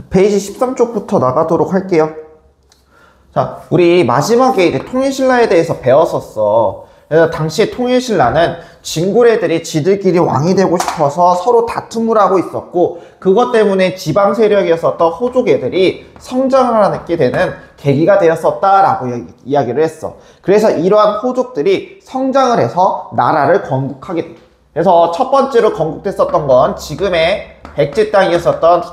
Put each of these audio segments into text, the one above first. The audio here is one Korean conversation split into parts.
페이지 13쪽부터 나가도록 할게요. 자, 우리 마지막에 이제 통일신라에 대해서 배웠었어. 그래서 당시에 통일신라는 진고래들이 지들끼리 왕이 되고 싶어서 서로 다툼을 하고 있었고, 그것 때문에 지방 세력이었었던 호족애들이 성장을 하게 되는 계기가 되었었다라고 이야기를 했어. 그래서 이러한 호족들이 성장을 해서 나라를 건국하게 돼. 그래서 첫 번째로 건국됐었던 건 지금의 백제 땅이었었던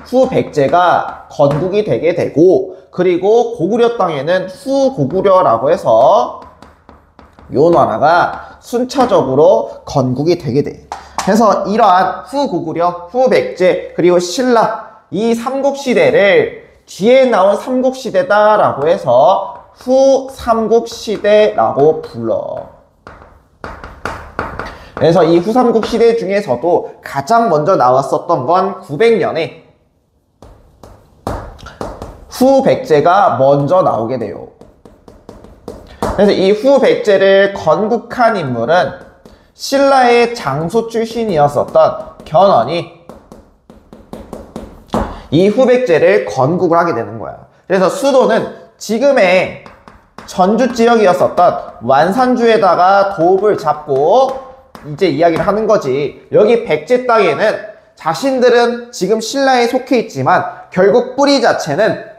후백제가 건국이 되게 되고, 그리고 고구려 땅에는 후고구려라고 해서 요 나라가 순차적으로 건국이 되게 돼. 그래서 이러한 후고구려, 후백제, 그리고 신라, 이 삼국시대를 뒤에 나온 삼국시대다라고 해서 후삼국시대라고 불러. 그래서 이 후삼국시대 중에서도 가장 먼저 나왔었던 건 900년에 후백제가 먼저 나오게 돼요. 그래서 이 후백제를 건국한 인물은 신라의 장수 출신이었었던 견훤이 이 후백제를 건국을 하게 되는 거야. 그래서 수도는 지금의 전주 지역이었었던 완산주에다가 도읍을 잡고 이제 이야기를 하는 거지. 여기 백제 땅에는 자신들은 지금 신라에 속해 있지만 결국 뿌리 자체는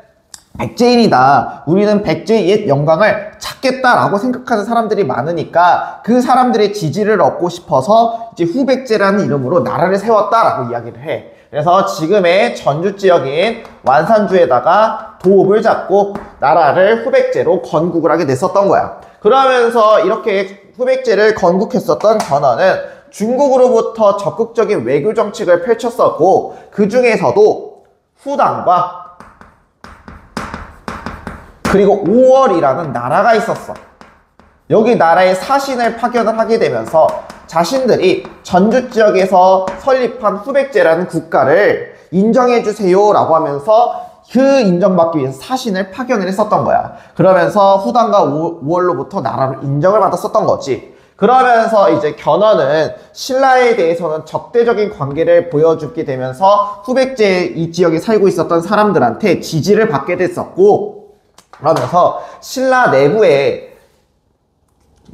백제인이다. 우리는 백제의 옛 영광을 찾겠다라고 생각하는 사람들이 많으니까 그 사람들의 지지를 얻고 싶어서 이제 후백제라는 이름으로 나라를 세웠다라고 이야기를 해. 그래서 지금의 전주 지역인 완산주에다가 도읍을 잡고 나라를 후백제로 건국을 하게 됐었던 거야. 그러면서 이렇게 후백제를 건국했었던 견훤은 중국으로부터 적극적인 외교 정책을 펼쳤었고, 그 중에서도 후당과 그리고 5월이라는 나라가 있었어. 여기 나라에 사신을 파견을 하게 되면서 자신들이 전주 지역에서 설립한 후백제라는 국가를 인정해주세요 라고 하면서 그 인정받기 위해서 사신을 파견을 했었던 거야. 그러면서 후당과 5월로부터 나라를 인정을 받았었던 거지. 그러면서 이제 견훤은 신라에 대해서는 적대적인 관계를 보여주게 되면서 후백제 이 지역에 살고 있었던 사람들한테 지지를 받게 됐었고, 그러면서 신라 내부에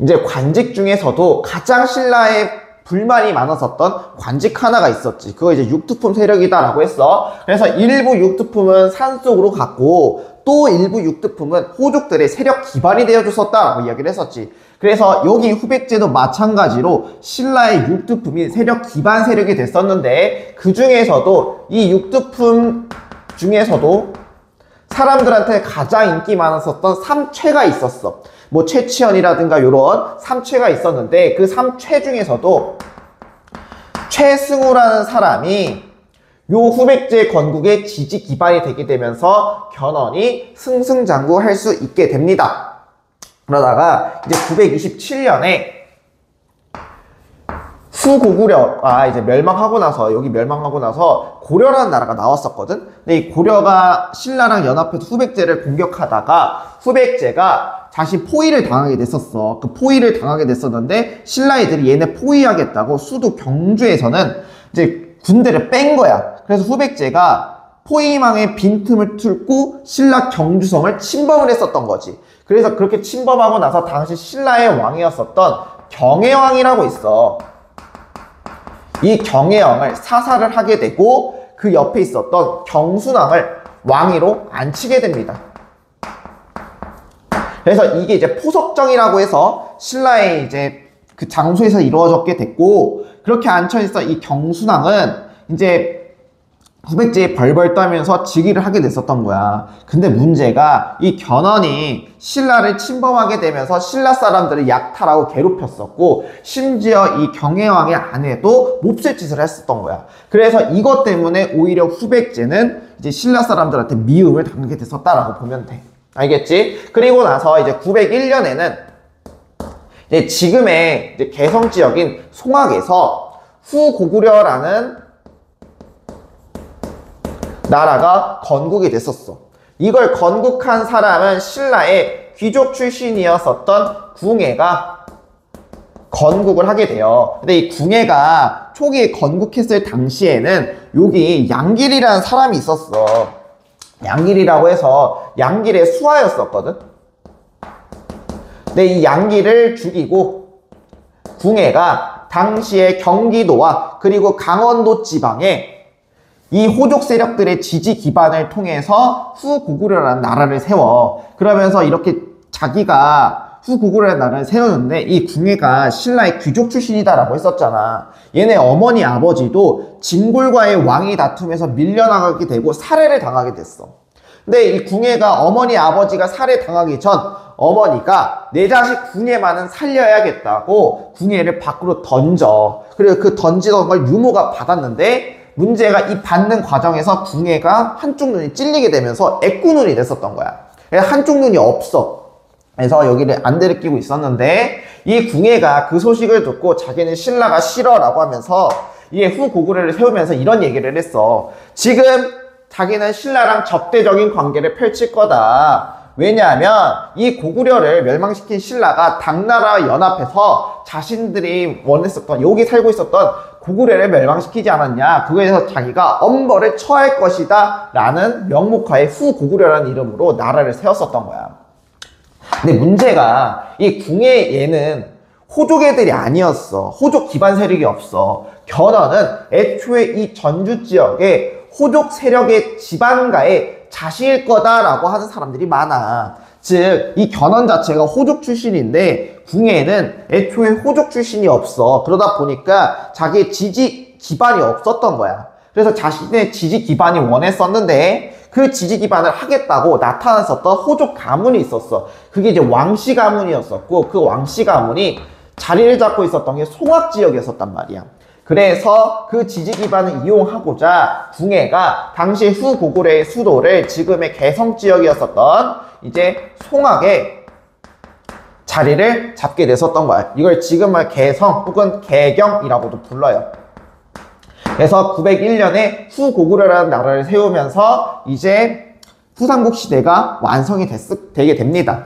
이제 관직 중에서도 가장 신라에 불만이 많았었던 관직 하나가 있었지. 그거 이제 육두품 세력이다라고 했어. 그래서 일부 육두품은 산속으로 갔고 또 일부 육두품은 호족들의 세력 기반이 되어줬었다라고 이야기를 했었지. 그래서 여기 후백제도 마찬가지로 신라의 육두품이 세력 기반 세력이 됐었는데, 그 중에서도 이 육두품 중에서도 사람들한테 가장 인기 많았었던 삼최가 있었어. 뭐 최치원이라든가 요런 삼최가 있었는데, 그 삼최 중에서도 최승우라는 사람이 요 후백제 건국의 지지 기반이 되게 되면서 견훤이 승승장구할 수 있게 됩니다. 그러다가 이제 927년에 후고구려가 이제 멸망하고 나서, 여기 멸망하고 나서 고려라는 나라가 나왔었거든. 근데 이 고려가 신라랑 연합해서 후백제를 공격하다가 후백제가 자신 포위를 당하게 됐었어. 그 포위를 당하게 됐었는데 신라 애들이 얘네 포위하겠다고 수도 경주에서는 이제 군대를 뺀 거야. 그래서 후백제가 포위망에 빈틈을 뚫고 신라 경주성을 침범을 했었던 거지. 그래서 그렇게 침범하고 나서 당시 신라의 왕이었었던 경혜왕이라고 있어. 이 경혜왕을 사살을 하게 되고 그 옆에 있었던 경순왕을 왕위로 앉히게 됩니다. 그래서 이게 이제 포석정이라고 해서 신라의 이제 그 장소에서 이루어졌게 됐고, 그렇게 앉혀있어 이 경순왕은 이제 후백제에 벌벌 떨면서 즉위를 하게 됐었던 거야. 근데 문제가 이 견훤이 신라를 침범하게 되면서 신라 사람들을 약탈하고 괴롭혔었고, 심지어 이 경혜왕의 아내도 몹쓸 짓을 했었던 거야. 그래서 이것 때문에 오히려 후백제는 이제 신라 사람들한테 미움을 당하게 됐었다라고 보면 돼. 알겠지? 그리고 나서 이제 901년에는 이제 지금의 이제 개성 지역인 송악에서 후고구려라는 나라가 건국이 됐었어. 이걸 건국한 사람은 신라의 귀족 출신이었었던 궁예가 건국을 하게 돼요. 근데 이 궁예가 초기에 건국했을 당시에는 여기 양길이라는 사람이 있었어. 양길이라고 해서 양길의 수하였었거든. 근데 이 양길을 죽이고 궁예가 당시에 경기도와 그리고 강원도 지방에 이 호족 세력들의 지지 기반을 통해서 후고구려라는 나라를 세워. 그러면서 이렇게 자기가 후고구려라는 나라를 세우는데 이 궁예가 신라의 귀족 출신이다라고 했었잖아. 얘네 어머니 아버지도 진골과의 왕위 다툼에서 밀려나가게 되고 살해를 당하게 됐어. 근데 이 궁예가 어머니 아버지가 살해당하기 전 어머니가 내 자식 궁예만은 살려야겠다고 궁예를 밖으로 던져. 그리고 그 던지던 걸 유모가 받았는데 문제가 이 받는 과정에서 궁예가 한쪽 눈이 찔리게 되면서 애꾸눈이 됐었던 거야. 그래서 한쪽 눈이 없어. 그래서 여기를 안대를 끼고 있었는데 이 궁예가 그 소식을 듣고 자기는 신라가 싫어라고 하면서 이게 후고구려를 세우면서 이런 얘기를 했어. 지금 자기는 신라랑 적대적인 관계를 펼칠 거다. 왜냐하면 이 고구려를 멸망시킨 신라가 당나라 연합해서 자신들이 원했었던, 여기 살고 있었던 고구려를 멸망시키지 않았냐. 그거에서 자기가 엄벌을 처할 것이다 라는 명목하에 후고구려라는 이름으로 나라를 세웠었던 거야. 근데 문제가 이 궁예 얘는 호족 애들이 아니었어. 호족 기반 세력이 없어. 견훤은 애초에 이 전주 지역에 호족 세력의 지방가의 자식일 거다라고 하는 사람들이 많아. 즉, 이 견훤 자체가 호족 출신인데 궁예는 애초에 호족 출신이 없어. 그러다 보니까 자기의 지지 기반이 없었던 거야. 그래서 자신의 지지 기반이 원했었는데 그 지지 기반을 하겠다고 나타났었던 호족 가문이 있었어. 그게 이제 왕씨 가문이었었고 그 왕씨 가문이 자리를 잡고 있었던 게 송악 지역이었었단 말이야. 그래서 그 지지 기반을 이용하고자 궁예가 당시 후고구려의 수도를 지금의 개성 지역이었었던 이제 송악에 자리를 잡게 됐었던 거야. 이걸 지금의 개성 혹은 개경이라고도 불러요. 그래서 901년에 후고구려라는 나라를 세우면서 이제 후삼국 시대가 완성이 되게 됩니다.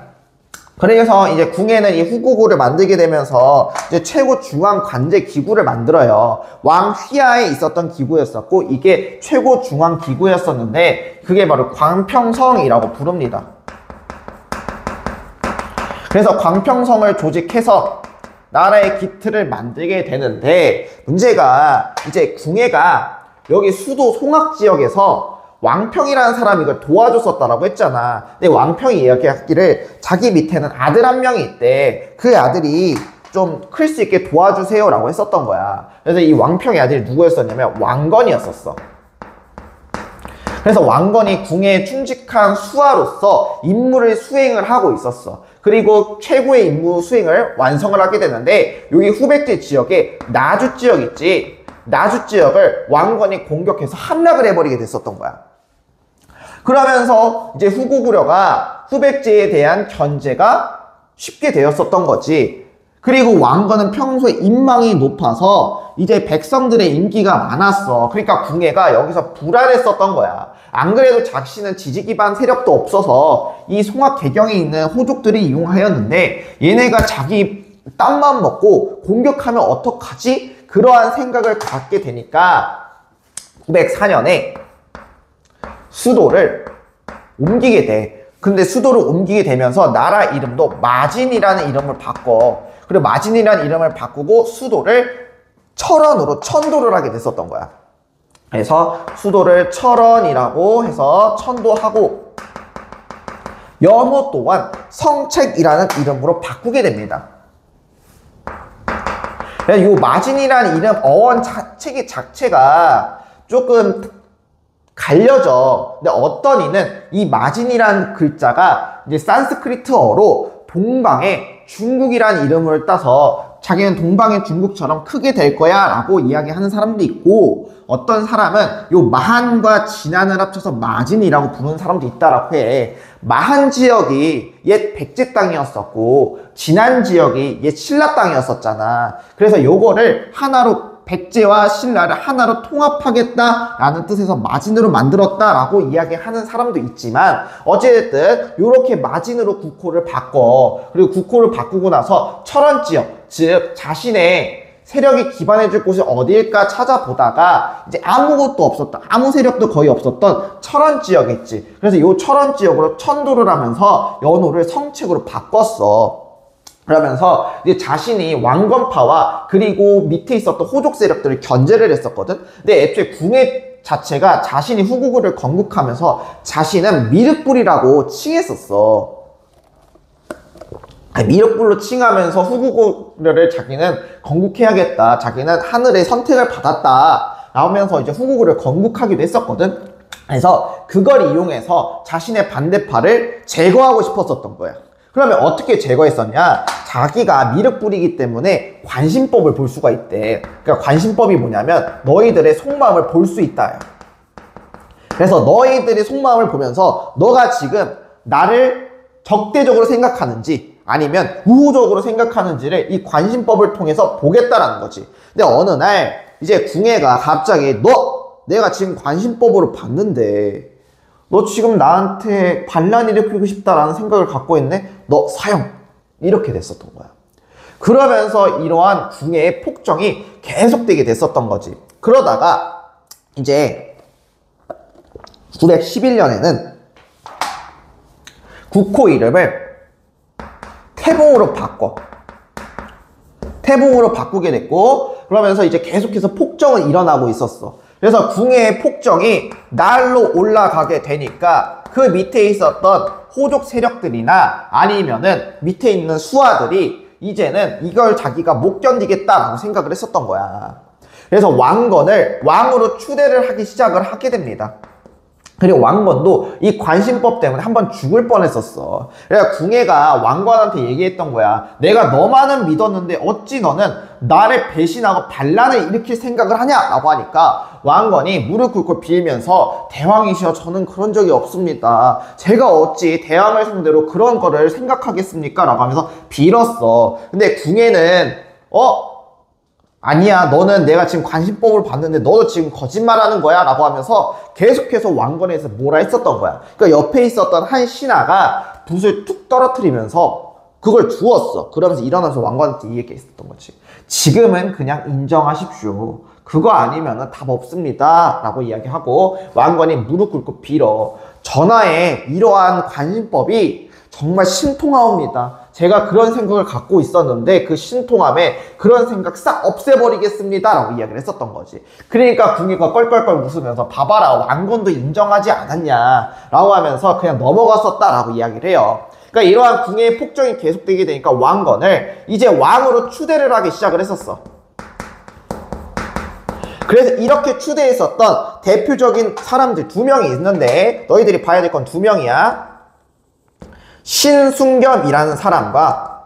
그래서 이제 궁예는 이 후고구를 만들게 되면서 이제 최고 중앙 관제 기구를 만들어요. 왕 휘하에 있었던 기구였었고 이게 최고 중앙 기구였었는데 그게 바로 광평성이라고 부릅니다. 그래서 광평성을 조직해서 나라의 기틀을 만들게 되는데 문제가 이제 궁예가 여기 수도 송악 지역에서 왕평이라는 사람이 이걸 도와줬었다라고 했잖아. 근데 왕평이 이야기하기를 자기 밑에는 아들 한 명이 있대. 그 아들이 좀 클 수 있게 도와주세요 라고 했었던 거야. 그래서 이 왕평의 아들이 누구였었냐면 왕건이었었어. 그래서 왕건이 궁예에 충직한 수하로서 임무를 수행을 하고 있었어. 그리고 최고의 임무 수행을 완성을 하게 되는데 여기 후백제 지역에 나주 지역 있지. 나주 지역을 왕건이 공격해서 함락을 해버리게 됐었던 거야. 그러면서 이제 후고구려가 후백제에 대한 견제가 쉽게 되었었던 거지. 그리고 왕건은 평소에 인망이 높아서 이제 백성들의 인기가 많았어. 그러니까 궁예가 여기서 불안했었던 거야. 안 그래도 자신은 지지 기반 세력도 없어서 이 송악 개경에 있는 호족들이 이용하였는데 얘네가 자기 땅만 먹고 공격하면 어떡하지? 그러한 생각을 갖게 되니까 904년에 수도를 옮기게 돼. 근데 수도를 옮기게 되면서 나라 이름도 마진이라는 이름을 바꿔. 그리고 마진이라는 이름을 바꾸고 수도를 철원으로 천도를 하게 됐었던 거야. 그래서 수도를 철원이라고 해서 천도하고 연호 또한 성책이라는 이름으로 바꾸게 됩니다. 이 마진이라는 이름 어원 체계 자체가 조금 갈려져. 근데 어떤 이는 이 마진이라는 글자가 이제 산스크리트어로 동방의 중국이라는 이름을 따서 자기는 동방의 중국처럼 크게 될 거야 라고 이야기하는 사람도 있고 어떤 사람은 요 마한과 진안을 합쳐서 마진이라고 부르는 사람도 있다라고 해. 마한 지역이 옛 백제 땅이었었고 진안 지역이 옛 신라 땅이었었잖아. 그래서 요거를 하나로 백제와 신라를 하나로 통합하겠다라는 뜻에서 마진으로 만들었다라고 이야기하는 사람도 있지만 어쨌든 이렇게 마진으로 국호를 바꿔. 그리고 국호를 바꾸고 나서 철원지역, 즉 자신의 세력이 기반해줄 곳이 어디일까 찾아보다가 이제 아무것도 없었다, 아무 세력도 거의 없었던 철원지역이 있지. 그래서 이 철원지역으로 천도를 하면서 연호를 성책으로 바꿨어. 그러면서 이제 자신이 왕건파와 그리고 밑에 있었던 호족 세력들을 견제를 했었거든. 근데 애초에 궁예 자체가 자신이 후국을 건국하면서 자신은 미륵불이라고 칭했었어. 미륵불로 칭하면서 후국을 자기는 건국해야겠다, 자기는 하늘의 선택을 받았다 라면서 이제 후국을 건국하기도 했었거든. 그래서 그걸 이용해서 자신의 반대파를 제거하고 싶었었던 거야. 그러면 어떻게 제거했었냐? 자기가 미륵불이기 때문에 관심법을 볼 수가 있대. 그러니까 관심법이 뭐냐면 너희들의 속마음을 볼 수 있다. 그래서 너희들의 속마음을 보면서 너가 지금 나를 적대적으로 생각하는지 아니면 우호적으로 생각하는지를 이 관심법을 통해서 보겠다라는 거지. 근데 어느 날 이제 궁예가 갑자기 내가 지금 관심법으로 봤는데 너 지금 나한테 반란 일으키고 싶다라는 생각을 갖고 있네? 너 사형! 이렇게 됐었던 거야. 그러면서 이러한 궁예의 폭정이 계속되게 됐었던 거지. 그러다가 이제 911년에는 국호 이름을 태봉으로 바꿔. 태봉으로 바꾸게 됐고, 그러면서 이제 계속해서 폭정은 일어나고 있었어. 그래서 궁예의 폭정이 날로 올라가게 되니까 그 밑에 있었던 호족 세력들이나 아니면은 밑에 있는 수하들이 이제는 이걸 자기가 못 견디겠다라고 생각을 했었던 거야. 그래서 왕건을 왕으로 추대를 하기 시작을 하게 됩니다. 그리고 왕건도 이 관심법 때문에 한번 죽을 뻔했었어. 그래서 궁예가 왕건한테 얘기했던 거야. 내가 너만은 믿었는데 어찌 너는 나를 배신하고 반란을 일으킬 생각을 하냐? 라고 하니까 왕건이 무릎 꿇고 빌면서 대왕이시여, 저는 그런 적이 없습니다. 제가 어찌 대왕을 상대로 그런 거를 생각하겠습니까? 라고 하면서 빌었어. 근데 궁예는 아니야, 너는 내가 지금 관심법을 봤는데 너도 지금 거짓말하는 거야 라고 하면서 계속해서 왕건에서 뭐라 했었던 거야. 그러니까 옆에 있었던 한 신하가 붓을 툭 떨어뜨리면서 그걸 주웠어. 그러면서 일어나서 왕건한테 이 얘기 했었던 거지. 지금은 그냥 인정하십시오. 그거 아니면 답 없습니다 라고 이야기하고 왕건이 무릎 꿇고 빌어. 전하의 이러한 관심법이 정말 신통하옵니다. 제가 그런 생각을 갖고 있었는데 그 신통함에 그런 생각 싹 없애버리겠습니다 라고 이야기를 했었던 거지. 그러니까 궁예가 껄껄껄 웃으면서 봐봐라, 왕건도 인정하지 않았냐 라고 하면서 그냥 넘어갔었다 라고 이야기를 해요. 그러니까 이러한 궁예의 폭정이 계속되게 되니까 왕건을 이제 왕으로 추대를 하기 시작을 했었어. 그래서 이렇게 추대했었던 대표적인 사람들 2명이 있는데 너희들이 봐야 될 건 2명이야. 신순겸이라는 사람과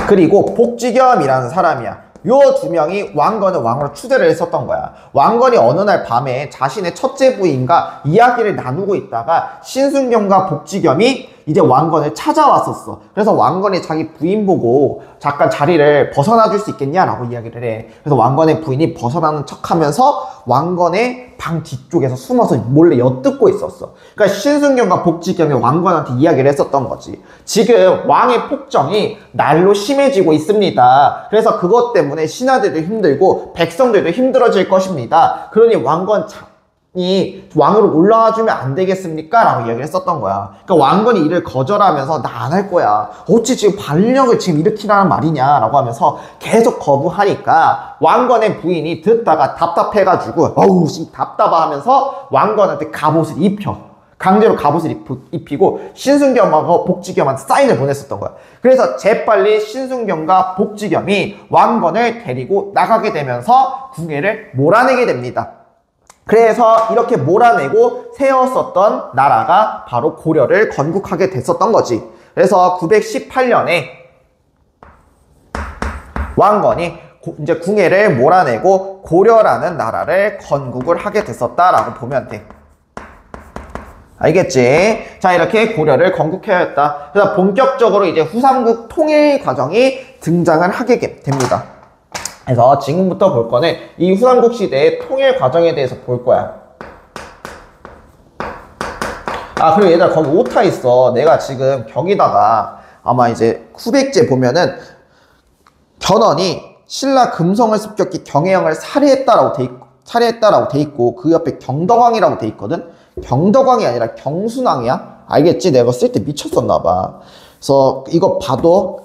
그리고 복지겸이라는 사람이야. 요 2명이 왕건을 왕으로 추대를 했었던 거야. 왕건이 어느 날 밤에 자신의 첫째 부인과 이야기를 나누고 있다가 신순겸과 복지겸이 이제 왕건을 찾아왔었어. 그래서 왕건이 자기 부인 보고 잠깐 자리를 벗어나 줄 수 있겠냐라고 이야기를 해. 그래서 왕건의 부인이 벗어나는 척하면서 왕건의 방 뒤쪽에서 숨어서 몰래 엿듣고 있었어. 그러니까 신순겸과 복지겸이 왕건한테 이야기를 했었던 거지. 지금 왕의 폭정이 날로 심해지고 있습니다. 그래서 그것 때문에 신하들도 힘들고 백성들도 힘들어질 것입니다. 그러니 왕건 이 왕으로 올라와 주면 안 되겠습니까? 라고 이야기를 했었던 거야. 그러니까 왕건이 이를 거절하면서 나 안 할 거야. 어찌 지금 반력을 지금 일으키라는 말이냐? 라고 하면서 계속 거부하니까 왕건의 부인이 듣다가 답답해가지고 어우 답답하면서 왕건한테 갑옷을 입혀. 강제로 갑옷을 입히고 신순겸하고 복지겸한테 사인을 보냈었던 거야. 그래서 재빨리 신순겸과 복지겸이 왕건을 데리고 나가게 되면서 궁예를 몰아내게 됩니다. 그래서 이렇게 몰아내고 세웠었던 나라가 바로 고려를 건국하게 됐었던 거지. 그래서 918년에 왕건이 이제 궁예를 몰아내고 고려라는 나라를 건국을 하게 됐었다라고 보면 돼. 알겠지? 자, 이렇게 고려를 건국해야겠다. 그래서 본격적으로 이제 후삼국 통일 과정이 등장을 하게 됩니다. 그래서 지금부터 볼 거는 이 후삼국 시대의 통일 과정에 대해서 볼 거야. 아, 그리고 얘들아, 거기 오타 있어. 내가 지금 격에다가 아마 이제 후백제 보면은 견훤이 신라 금성을 습격해 경혜영을 살해했다라고 돼 있고 그 옆에 경덕왕이라고 돼 있거든. 경덕왕이 아니라 경순왕이야. 알겠지? 내가 쓸 때 미쳤었나 봐. 그래서 이거 봐도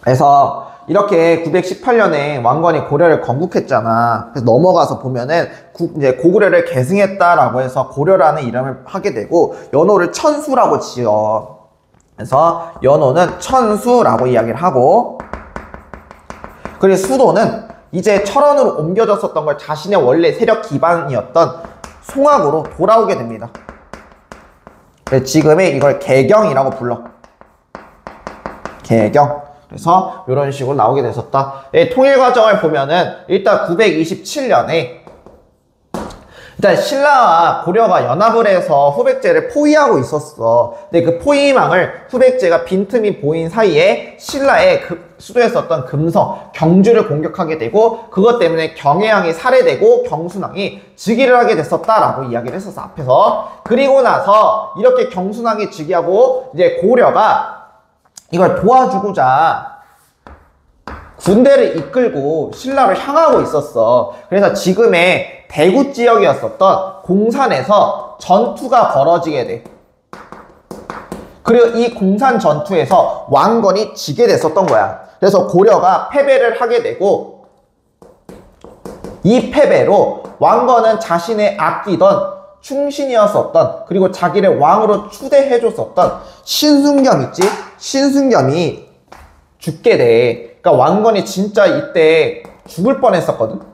그래서 이렇게 918년에 왕건이 고려를 건국했잖아. 그래서 넘어가서 보면은 이제 고구려를 계승했다라고 해서 고려라는 이름을 하게 되고 연호를 천수라고 지어. 그래서 연호는 천수라고 이야기를 하고, 그리고 수도는 이제 철원으로 옮겨졌었던 걸 자신의 원래 세력 기반이었던 송악으로 돌아오게 됩니다. 지금의 이걸 개경이라고 불러. 개경. 그래서 이런 식으로 나오게 됐었다. 통일 과정을 보면은 일단 927년에 일단 신라와 고려가 연합을 해서 후백제를 포위하고 있었어. 근데 그 포위망을 후백제가 빈틈이 보인 사이에 신라의 수도에 있었던 금성, 경주를 공격하게 되고 그것 때문에 경혜왕이 살해되고 경순왕이 즉위를 하게 됐었다라고 이야기를 했었어, 앞에서. 그리고 나서 이렇게 경순왕이 즉위하고 이제 고려가 이걸 도와주고자 군대를 이끌고 신라를 향하고 있었어. 그래서 지금의 대구 지역이었었던 공산에서 전투가 벌어지게 돼. 그리고 이 공산 전투에서 왕건이 지게 됐었던 거야. 그래서 고려가 패배를 하게 되고 이 패배로 왕건은 자신의 아끼던 충신이었었던, 그리고 자기를 왕으로 추대해줬었던 신순겸 있지? 신순겸이 죽게 돼. 그러니까 왕건이 진짜 이때 죽을 뻔했었거든.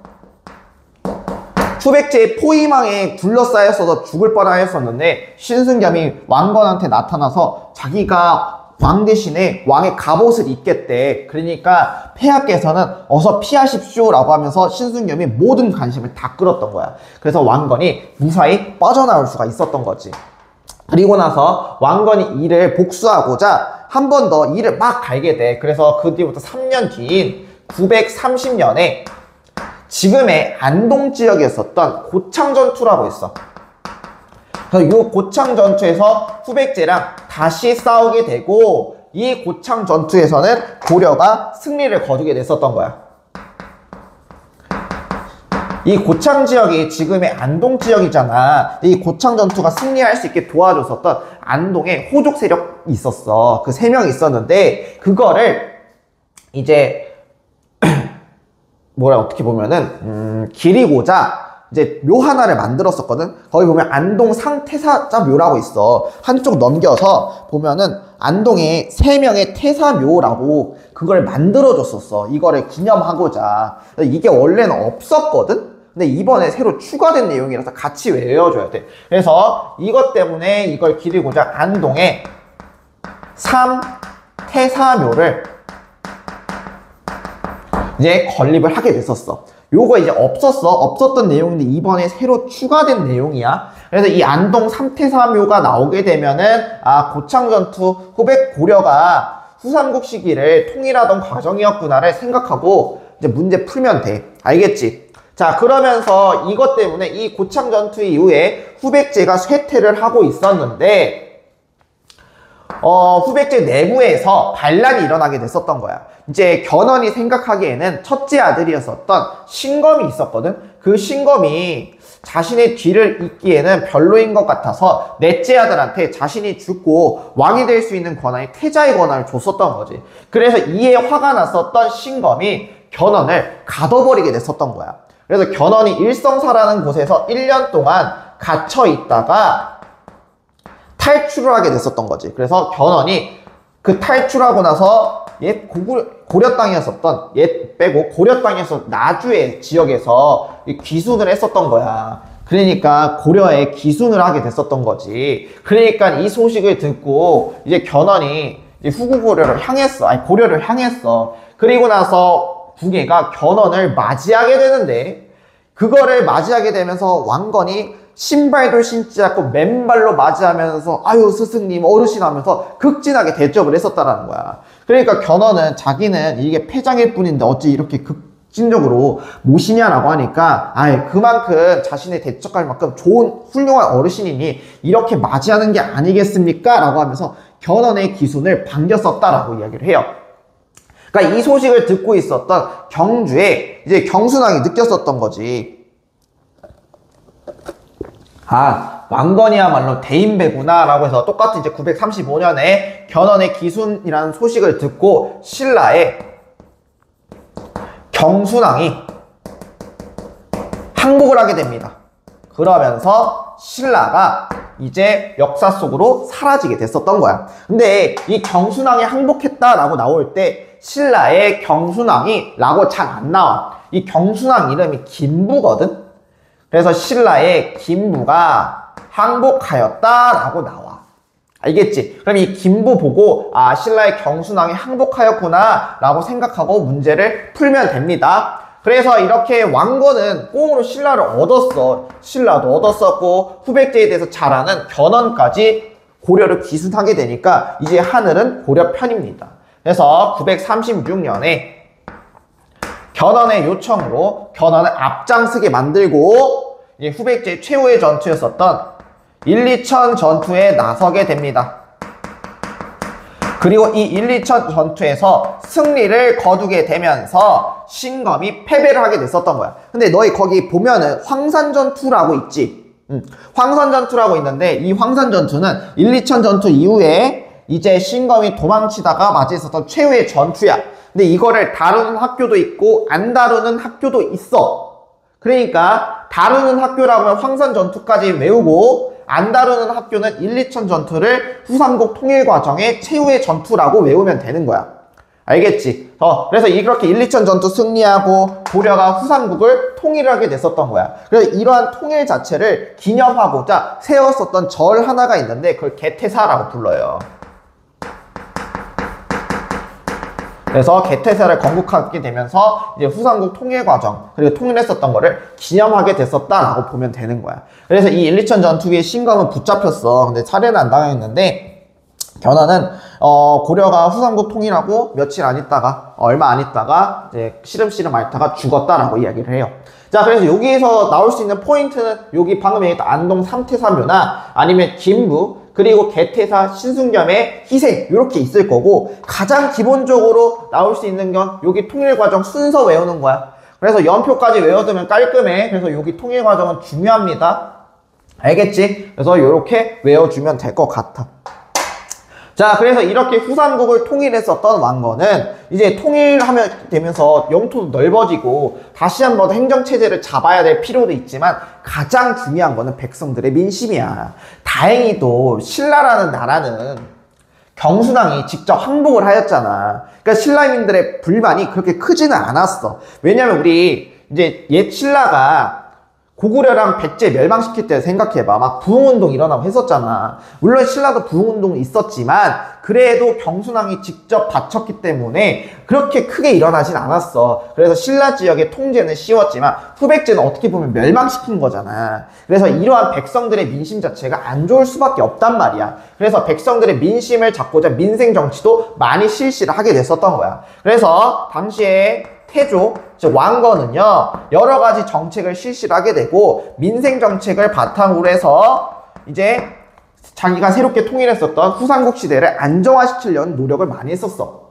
후백제의 포위망에 둘러싸였어서 죽을 뻔하였었는데 신순겸이 왕건한테 나타나서 자기가 왕 대신에 왕의 갑옷을 입겠대. 그러니까 폐하께서는 어서 피하십시오 라고 하면서 신순겸이 모든 관심을 다 끌었던 거야. 그래서 왕건이 무사히 빠져나올 수가 있었던 거지. 그리고 나서 왕건이 이를 복수하고자 한 번 더 이를 막 갈게 돼. 그래서 그 뒤부터 3년 뒤인 930년에 지금의 안동 지역이었었던 고창전투라고 있어. 그래서 이 고창전투에서 후백제랑 다시 싸우게 되고 이 고창전투에서는 고려가 승리를 거두게 됐었던 거야. 이 고창 지역이 지금의 안동 지역이잖아. 이 고창 전투가 승리할 수 있게 도와줬었던 안동에 호족 세력이 있었어. 그 3명이 있었는데 그거를 이제 어떻게 보면은 기리고자 이제 묘 하나를 만들었었거든. 거기 보면 안동 상태사자 묘라고 있어. 한쪽 넘겨서 보면은 안동에 3명의 태사묘라고 그걸 만들어줬었어. 이거를 기념하고자. 이게 원래는 없었거든. 근데 이번에 새로 추가된 내용이라서 같이 외워줘야 돼. 그래서 이것 때문에 이걸 기리고자 안동에 3태사묘를 이제 건립을 하게 됐었어. 요거 이제 없었던 내용인데 이번에 새로 추가된 내용이야. 그래서 이 안동 3태사묘가 나오게 되면은 고창전투 후백 고려가 후삼국 시기를 통일하던 과정이었구나를 생각하고 이제 문제 풀면 돼. 알겠지? 자, 그러면서 이것 때문에 이 고창전투 이후에 후백제가 쇠퇴를 하고 있었는데 후백제 내부에서 반란이 일어나게 됐었던 거야. 이제 견훤이 생각하기에는 첫째 아들이었었던 신검이 있었거든. 그 신검이 자신의 뒤를 잇기에는 별로인 것 같아서 넷째 아들한테 자신이 죽고 왕이 될 수 있는 권한이 태자의 권한을 줬었던 거지. 그래서 이에 화가 났었던 신검이 견훤을 가둬버리게 됐었던 거야. 그래서 견훤이 일성사라는 곳에서 1년 동안 갇혀 있다가 탈출을 하게 됐었던 거지. 그래서 견훤이 그 탈출하고 나서 옛 고려 땅이었었던, 옛 빼고 고려 땅에서 나주의 지역에서 귀순을 했었던 거야. 그러니까 고려에 귀순을 하게 됐었던 거지. 그러니까 이 소식을 듣고 이제 견훤이 후구 고려를 향했어. 고려를 향했어. 그리고 나서 궁예가 견훤을 맞이하게 되는데 그거를 맞이하게 되면서 왕건이 신발도 신지 않고 맨발로 맞이하면서 아유 스승님 어르신 하면서 극진하게 대접을 했었다라는 거야. 그러니까 견훤은 자기는 이게 폐장일 뿐인데 어찌 이렇게 극진적으로 모시냐라고 하니까 아예 그만큼 자신의 대적할 만큼 좋은 훌륭한 어르신이니 이렇게 맞이하는 게 아니겠습니까? 라고 하면서 견훤의 기순을 반겼었다라고 이야기를 해요. 그러니까 이 소식을 듣고 있었던 경주에 이제 경순왕이 느꼈었던 거지. 아, 왕건이야말로 대인배구나 라고 해서 똑같은 이제 935년에 견훤의 기순이라는 소식을 듣고 신라의 경순왕이 항복을 하게 됩니다. 그러면서 신라가 이제 역사 속으로 사라지게 됐었던 거야. 근데 이 경순왕이 항복했다라고 나올 때 신라의 경순왕이 라고 잘 안 나와. 이 경순왕 이름이 김부거든. 그래서 신라의 김부가 항복하였다라고 나와. 알겠지? 그럼 이 김부 보고 아 신라의 경순왕이 항복하였구나 라고 생각하고 문제를 풀면 됩니다. 그래서 이렇게 왕건은 꽁으로 신라를 얻었어. 신라도 얻었었고 후백제에 대해서 잘 아는 견훤까지 고려를 기순하게 되니까 이제 하늘은 고려 편입니다. 그래서 936년에 견훤의 요청으로 견훤을 앞장서게 만들고 이제 후백제 최후의 전투였었던 일리천 전투에 나서게 됩니다. 그리고 이 일리천 전투에서 승리를 거두게 되면서 신검이 패배를 하게 됐었던 거야. 근데 너희 거기 보면은 황산전투라고 있지. 황산전투라고 있는데 이 황산전투는 일리천 전투 이후에 이제 신검이 도망치다가 맞이했었던 최후의 전투야. 근데 이거를 다루는 학교도 있고 안 다루는 학교도 있어. 그러니까 다루는 학교라고 하면 황산전투까지 외우고 안 다루는 학교는 일리천 전투를 후삼국 통일 과정의 최후의 전투라고 외우면 되는 거야. 알겠지? 그래서 이렇게 일리천 전투 승리하고 고려가 후삼국을 통일하게 됐었던 거야. 그래서 이러한 통일 자체를 기념하고자 세웠었던 절 하나가 있는데 그걸 개태사라고 불러요. 그래서 개태사를 건국하게 되면서 이제 후삼국 통일 과정 그리고 통일했었던 거를 기념하게 됐었다라고 보면 되는 거야. 그래서 이 일리천 전투에 신검은 붙잡혔어. 근데 살해는 안 당했는데 견훤은 고려가 후삼국 통일하고 며칠 안 있다가 얼마 안 있다가 이제 시름시름 앓다가 죽었다라고 이야기를 해요. 자, 그래서 여기에서 나올 수 있는 포인트는 여기 방금 얘기했던 안동 삼태사묘나 아니면 김부 그리고 개태사 신승겸의 희생 이렇게 있을 거고 가장 기본적으로 나올 수 있는 건 여기 통일과정 순서 외우는 거야. 그래서 연표까지 외워두면 깔끔해. 그래서 여기 통일과정은 중요합니다. 알겠지? 그래서 이렇게 외워주면 될 것 같아. 자, 그래서 이렇게 후삼국을 통일했었던 왕건은 이제 통일하면 되면서 영토도 넓어지고 다시 한번 행정체제를 잡아야 될 필요도 있지만 가장 중요한 거는 백성들의 민심이야. 다행히도 신라라는 나라는 경순왕이 직접 항복을 하였잖아. 그러니까 신라민들의 불만이 그렇게 크지는 않았어. 왜냐면 우리 이제 옛 신라가 고구려랑 백제 멸망시킬 때 생각해봐. 막 부흥운동 일어나고 했었잖아. 물론 신라도 부흥운동은 있었지만 그래도 경순왕이 직접 바쳤기 때문에 그렇게 크게 일어나진 않았어. 그래서 신라 지역의 통제는 쉬웠지만 후백제는 어떻게 보면 멸망시킨 거잖아. 그래서 이러한 백성들의 민심 자체가 안 좋을 수밖에 없단 말이야. 그래서 백성들의 민심을 잡고자 민생정치도 많이 실시를 하게 됐었던 거야. 그래서 당시에 태조, 즉 왕건은요 여러 가지 정책을 실시를 하게 되고 민생 정책을 바탕으로 해서 이제 자기가 새롭게 통일했었던 후삼국 시대를 안정화시키려는 노력을 많이 했었어.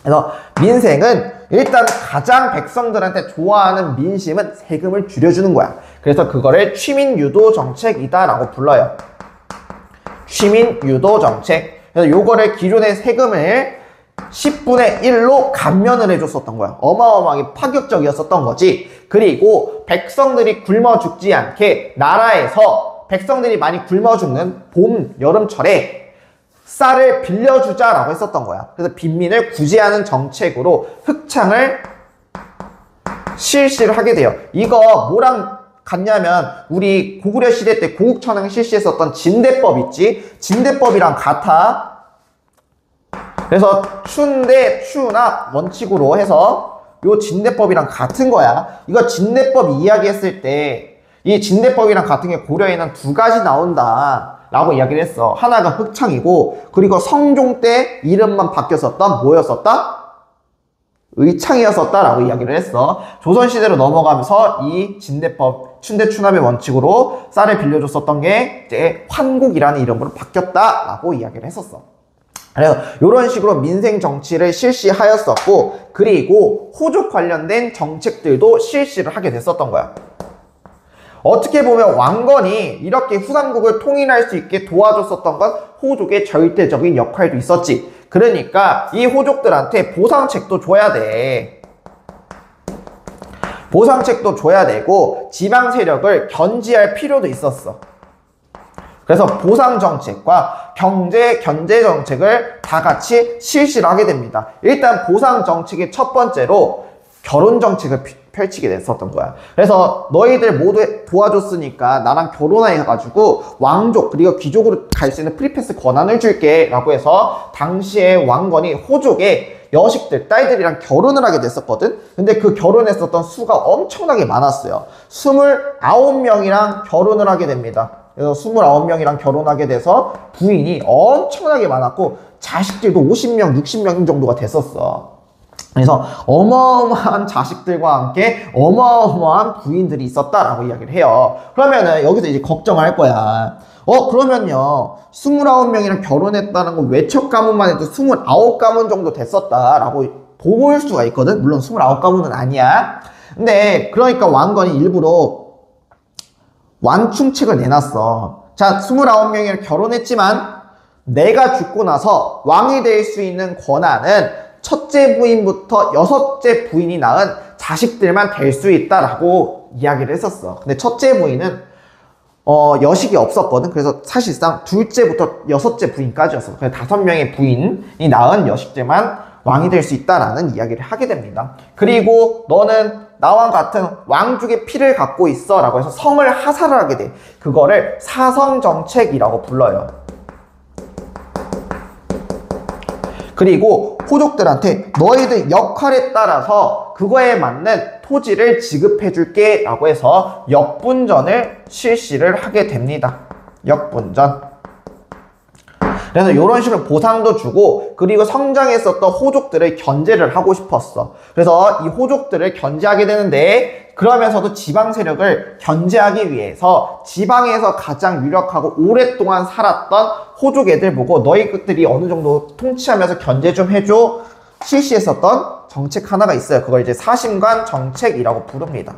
그래서 민생은 일단 가장 백성들한테 좋아하는 민심은 세금을 줄여주는 거야. 그래서 그거를 취민유도 정책이다라고 불러요. 취민유도 정책. 그래서 요거를 기존의 세금을 10분의 1로 감면을 해줬었던 거야. 어마어마하게 파격적이었었던 거지. 그리고 백성들이 굶어 죽지 않게 나라에서 백성들이 많이 굶어 죽는 봄, 여름철에 쌀을 빌려주자라고 했었던 거야. 그래서 빈민을 구제하는 정책으로 흑창을 실시를 하게 돼요. 이거 뭐랑 같냐면 우리 고구려 시대 때 고국천황 실시했었던 진대법 있지? 진대법이랑 같아. 그래서 추인데 추나 원칙으로 해서 요 진대법이랑 같은 거야. 이거 진대법 이야기했을 때 이 진대법이랑 같은 게 고려에는 두 가지 나온다 라고 이야기를 했어. 하나가 흑창이고, 그리고 성종 때 이름만 바뀌었었던 뭐였었다? 의창이었었다 라고 이야기를 했어. 조선시대로 넘어가면서 이 진대법, 춘대추납의 원칙으로 쌀을 빌려줬었던 게 이제 환국이라는 이름으로 바뀌었다 라고 이야기를 했었어. 그래서 이런 식으로 민생 정치를 실시하였었고, 그리고 호족 관련된 정책들도 실시를 하게 됐었던 거야. 어떻게 보면 왕건이 이렇게 후삼국을 통일할 수 있게 도와줬었던 건 호족의 절대적인 역할도 있었지. 그러니까 이 호족들한테 보상책도 줘야 돼. 보상책도 줘야 되고 지방 세력을 견제할 필요도 있었어. 그래서 보상정책과 견제 정책을 다 같이 실시를 하게 됩니다. 일단 보상정책의 첫 번째로 결혼정책을 펼치게 됐었던 거야. 그래서 너희들 모두 도와줬으니까 나랑 결혼해가지고 왕족 그리고 귀족으로 갈 수 있는 프리패스 권한을 줄게 라고 해서 당시에 왕건이 호족의 여식들, 딸들이랑 결혼을 하게 됐었거든. 근데 그 결혼했었던 수가 엄청나게 많았어요. 29명이랑 결혼을 하게 됩니다. 그래서 29명이랑 결혼하게 돼서 부인이 엄청나게 많았고 자식들도 50명, 60명 정도가 됐었어. 그래서 어마어마한 자식들과 함께 어마어마한 부인들이 있었다라고 이야기를 해요. 그러면은 여기서 이제 걱정할 거야. 그러면요 29명이랑 결혼했다는 거 외척 가문만 해도 29가문 정도 됐었다라고 볼 수가 있거든. 물론 29가문은 아니야. 근데 그러니까 왕건이 일부러 완충책을 내놨어. 자, 29명이랑 결혼했지만 내가 죽고 나서 왕이 될 수 있는 권한은 첫째 부인부터 여섯째 부인이 낳은 자식들만 될 수 있다라고 이야기를 했었어. 근데 첫째 부인은 여식이 없었거든. 그래서 사실상 둘째부터 여섯째 부인까지였어. 그래서 5명의 부인이 낳은 여식들만 왕이 될 수 있다라는 이야기를 하게 됩니다. 그리고 너는 나와 같은 왕족의 피를 갖고 있어 라고 해서 성을 하사를 하게 돼. 그거를 사성정책이라고 불러요. 그리고 호족들한테 너희들 역할에 따라서 그거에 맞는 토지를 지급해줄게 라고 해서 역분전을 실시를 하게 됩니다. 역분전. 그래서 이런 식으로 보상도 주고 그리고 성장했었던 호족들을 견제를 하고 싶었어. 그래서 이 호족들을 견제하게 되는데 그러면서도 지방 세력을 견제하기 위해서 지방에서 가장 유력하고 오랫동안 살았던 호족 애들 보고 너희들이 어느 정도 통치하면서 견제 좀 해줘 실시했었던 정책 하나가 있어요. 그걸 이제 사심관 정책이라고 부릅니다.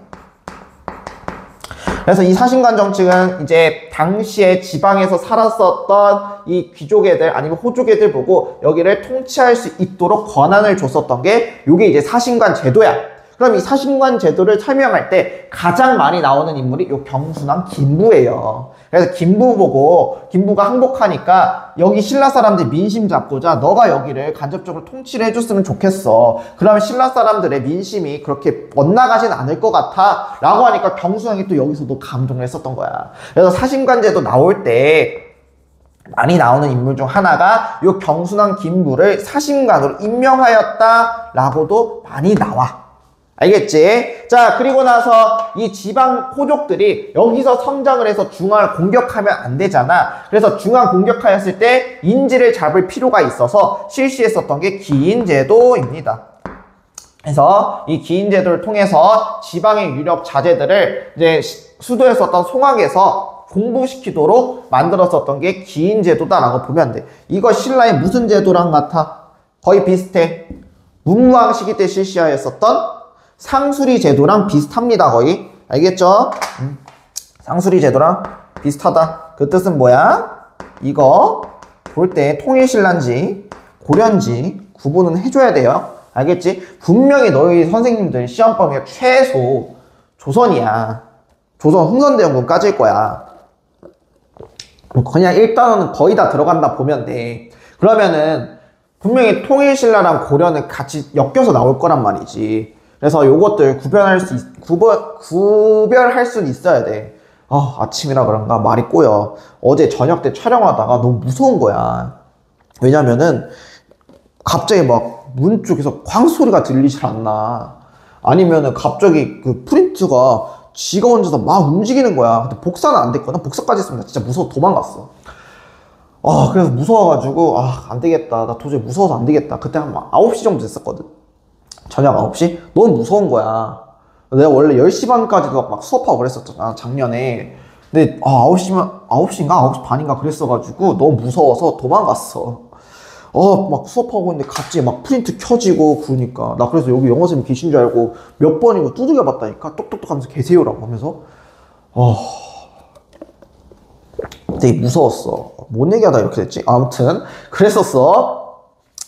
그래서 이 사심관 정책은 이제 당시에 지방에서 살았었던 이 귀족 애들 아니면 호족 애들 보고 여기를 통치할 수 있도록 권한을 줬었던 게 이게 이제 사심관 제도야. 그럼 이 사심관 제도를 설명할 때 가장 많이 나오는 인물이 요 경순왕 김부예요. 그래서 김부 보고 김부가 항복하니까 여기 신라 사람들 민심 잡고자 너가 여기를 간접적으로 통치를 해줬으면 좋겠어. 그러면 신라 사람들의 민심이 그렇게 엇나가진 않을 것 같아 라고 하니까 경순왕이 또 여기서도 감동을 했었던 거야. 그래서 사심관 제도 나올 때 많이 나오는 인물 중 하나가 요 경순왕 김부를 사심관으로 임명하였다 라고도 많이 나와. 알겠지? 자, 그리고 나서 이 지방 호족들이 여기서 성장을 해서 중앙을 공격하면 안 되잖아. 그래서 중앙 공격하였을 때 인지를 잡을 필요가 있어서 실시했었던 게 기인제도입니다. 그래서 이 기인제도를 통해서 지방의 유력 자제들을 이제 수도에 있었던 송악에서 공부시키도록 만들었었던 게 기인제도다라고 보면 돼. 이거 신라의 무슨 제도랑 같아? 거의 비슷해. 문무왕 시기 때 실시하였었던 상수리 제도랑 비슷합니다. 거의. 알겠죠? 상수리 제도랑 비슷하다. 그 뜻은 뭐야? 이거 볼 때 통일신라인지 고려인지 구분은 해줘야 돼요. 알겠지? 분명히 너희 선생님들 시험 범위가 최소 조선이야. 조선 흥선대원군까지일 거야. 그냥 1단원은 거의 다 들어간다 보면 돼. 그러면은 분명히 통일신라랑 고려는 같이 엮여서 나올 거란 말이지. 그래서 요것들 구별할 수는 있어야 돼. 아침이라 그런가 말이 꼬여. 어제 저녁 때 촬영하다가 너무 무서운 거야. 왜냐면은 갑자기 막 문 쪽에서 쾅 소리가 들리질 않나. 아니면은 갑자기 그 프린트가 지가 혼자서 막 움직이는 거야. 근데 복사는 안 됐거든. 복사까지 했으면 나 진짜 무서워 도망갔어. 그래서 무서워가지고 안 되겠다. 나 도저히 무서워서 안 되겠다. 그때 한 9시 정도 됐었거든. 저녁 9시? 너무 무서운 거야. 내가 원래 10시 반까지도 막 수업하고 그랬었잖아, 작년에. 근데 9시인가 9시 반인가 그랬어가지고 너무 무서워서 도망갔어. 막 수업하고 있는데 갑자기 막 프린트 켜지고 그러니까 나 그래서 여기 영어선생님 계신 줄 알고 몇 번이고 두들겨 봤다니까. 똑똑똑 하면서 계세요라고 하면서 되게 무서웠어. 뭔 얘기하다 이렇게 됐지? 아무튼 그랬었어.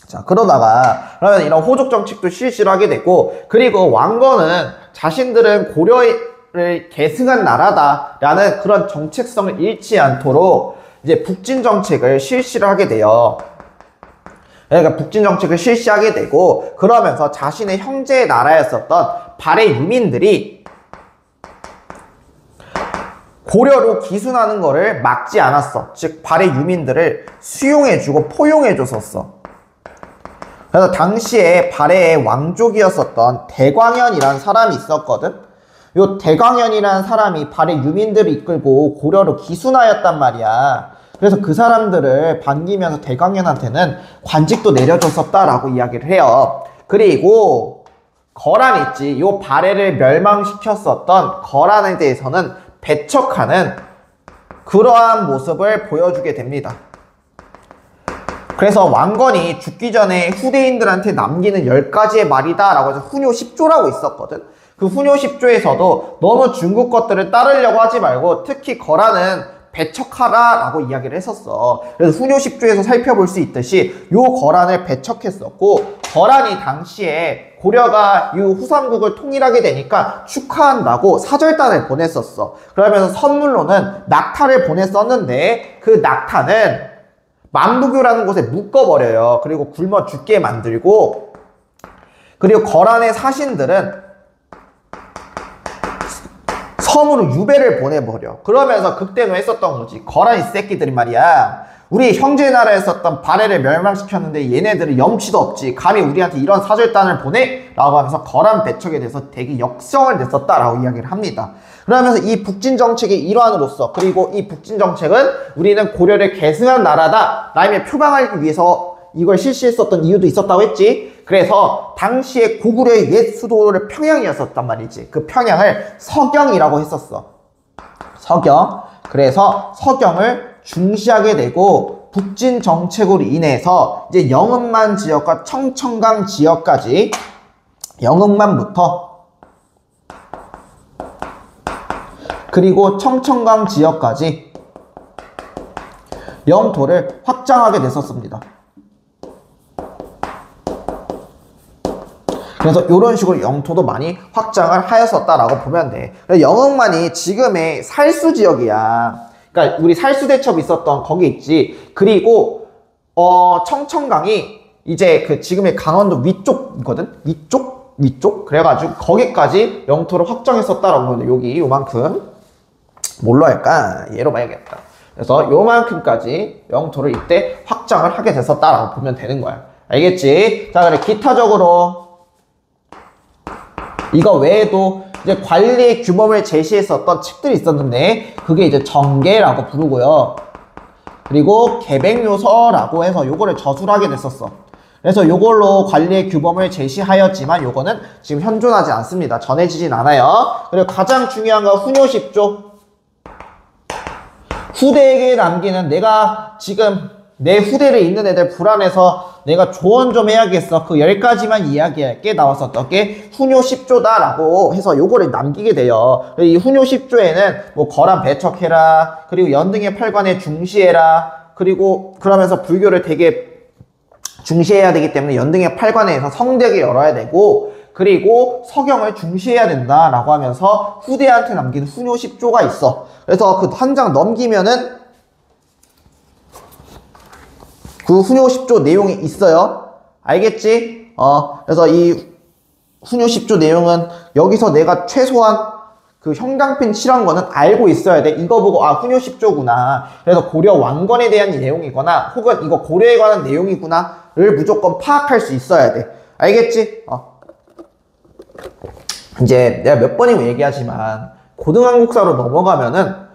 자, 그러다가 그러면 이런 호족 정책도 실시를 하게 되고, 그리고 왕건은 자신들은 고려를 계승한 나라다라는 그런 정책성을 잃지 않도록 이제 북진 정책을 실시를 하게 돼요. 그러니까 북진 정책을 실시하게 되고, 그러면서 자신의 형제 나라였었던 발해 유민들이 고려로 기순하는 거를 막지 않았어. 즉 발해 유민들을 수용해주고 포용해줬었어. 그래서 당시에 발해의 왕족이었었던 대광현이라는 사람이 있었거든. 요 대광현이라는 사람이 발해 유민들을 이끌고 고려로 기순하였단 말이야. 그래서 그 사람들을 반기면서 대광현한테는 관직도 내려줬었다라고 이야기를 해요. 그리고 거란 있지. 요 발해를 멸망시켰었던 거란에 대해서는 배척하는 그러한 모습을 보여주게 됩니다. 그래서 왕건이 죽기 전에 후대인들한테 남기는 10가지의 말이다 라고 해서 훈요 10조라고 있었거든. 그 훈요 10조에서도 너무 중국 것들을 따르려고 하지 말고 특히 거란은 배척하라 라고 이야기를 했었어. 그래서 훈요 10조에서 살펴볼 수 있듯이 요 거란을 배척했었고, 거란이 당시에 고려가 이 후삼국을 통일하게 되니까 축하한다고 사절단을 보냈었어. 그러면서 선물로는 낙타를 보냈었는데 그 낙타는 만부교라는 곳에 묶어버려요. 그리고 굶어 죽게 만들고, 그리고 거란의 사신들은 섬으로 유배를 보내버려. 그러면서 극대노했었던 거지. 거란 이 새끼들이 말이야, 우리 형제 나라에 있었던 발해를 멸망시켰는데 얘네들은 염치도 없지, 감히 우리한테 이런 사절단을 보내? 라고 하면서 거란 배척에 대해서 되게 역성을 냈었다라고 이야기를 합니다. 그러면서 이 북진 정책의 일환으로서, 그리고 이 북진 정책은 우리는 고려를 계승한 나라다 라며 표방하기 위해서 이걸 실시했었던 이유도 있었다고 했지. 그래서 당시에 고구려의 옛 수도를 평양이었었단 말이지. 그 평양을 서경이라고 했었어. 서경. 그래서 서경을 중시하게 되고, 북진 정책으로 인해서 이제 영흥만 지역과 청천강 지역까지, 영흥만부터 그리고 청천강 지역까지 영토를 확장하게 됐었습니다. 그래서 이런 식으로 영토도 많이 확장을 하였었다라고 보면 돼. 영흥만이 지금의 살수 지역이야. 그러니까 우리 살수대첩 있었던 거기 있지. 그리고 청천강이 이제 그 지금의 강원도 위쪽이거든. 위쪽. 그래가지고 거기까지 영토를 확장했었다라고 보면 돼. 여기 요만큼. 뭘로 할까? 얘로 봐야겠다. 그래서 요만큼까지 영토를 이때 확장을 하게 됐었다라고 보면 되는 거야. 알겠지? 자, 그래 기타적으로 이거 외에도 이제 관리의 규범을 제시했었던 책들이 있었는데, 그게 이제 정계라고 부르고요. 그리고 계백요서라고 해서 요거를 저술을 하게 됐었어. 그래서 요걸로 관리의 규범을 제시하였지만 요거는 지금 현존하지 않습니다. 전해지진 않아요. 그리고 가장 중요한 건 훈요 10조. 후대에게 남기는, 내가 지금 내 후대를 잇는 애들 불안해서 내가 조언 좀 해야겠어. 그 10가지만 이야기할게. 나왔었던 게 훈요 10조다라고 해서 요거를 남기게 돼요. 이 훈요 10조에는 뭐 거란 배척해라, 그리고 연등의 팔관에 중시해라, 그리고 그러면서 불교를 되게 중시해야 되기 때문에 연등의 팔관에서 성되게 열어야 되고, 그리고 서경을 중시해야 된다라고 하면서 후대한테 남긴 훈요 10조가 있어. 그래서 그 한 장 넘기면은 그 훈요 10조 내용이 있어요. 알겠지? 그래서 이 훈요 10조 내용은 여기서 내가 최소한 그 형광펜 칠한 거는 알고 있어야 돼. 이거 보고 훈요 10조구나. 그래서 고려 왕건에 대한 내용이거나 혹은 이거 고려에 관한 내용이구나를 무조건 파악할 수 있어야 돼. 알겠지? 이제 내가 몇 번이고 얘기하지만 고등한국사로 넘어가면은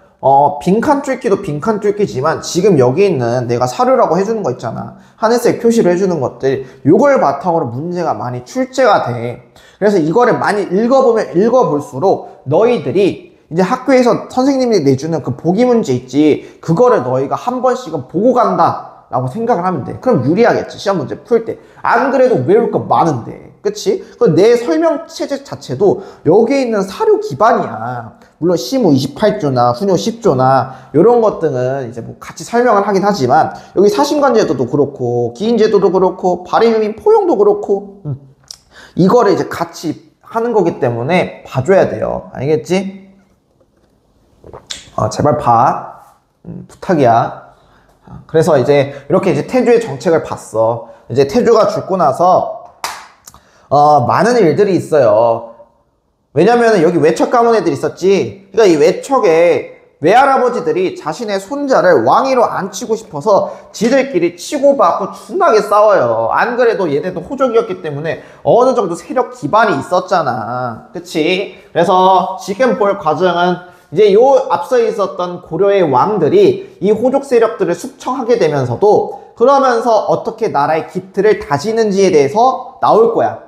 빈칸 뚫기도 빈칸 뚫기지만 지금 여기 있는 내가 사료라고 해주는 거 있잖아. 하늘색 표시를 해주는 것들, 요걸 바탕으로 문제가 많이 출제가 돼. 그래서 이거를 많이 읽어보면 읽어볼수록 너희들이 이제 학교에서 선생님이 내주는 그 보기 문제 있지, 그거를 너희가 한 번씩은 보고 간다 라고 생각을 하면 돼. 그럼 유리하겠지, 시험 문제 풀 때. 안 그래도 외울 거 많은데, 그치? 내 설명 체제 자체도 여기에 있는 사료 기반이야. 물론 시무 28조나 훈요 10조나 이런 것들은 이제 뭐 같이 설명을 하긴 하지만, 여기 사신관 제도도 그렇고 기인 제도도 그렇고 발행민 포용도 그렇고 이거를 이제 같이 하는 거기 때문에 봐줘야 돼요. 알겠지? 제발 봐. 부탁이야. 그래서 이제 이렇게 이제 태주의 정책을 봤어. 이제 태주가 죽고 나서 많은 일들이 있어요. 왜냐면은 여기 외척 가문 애들 있었지. 그러니까 이 외척에 외할아버지들이 자신의 손자를 왕위로 앉히고 싶어서 지들끼리 치고받고 존나게 싸워요. 안 그래도 얘네도 호족이었기 때문에 어느 정도 세력 기반이 있었잖아. 그치? 그래서 지금 볼 과정은 이제 요 앞서 있었던 고려의 왕들이 이 호족 세력들을 숙청하게 되면서도 그러면서 어떻게 나라의 기틀을 다지는지에 대해서 나올 거야.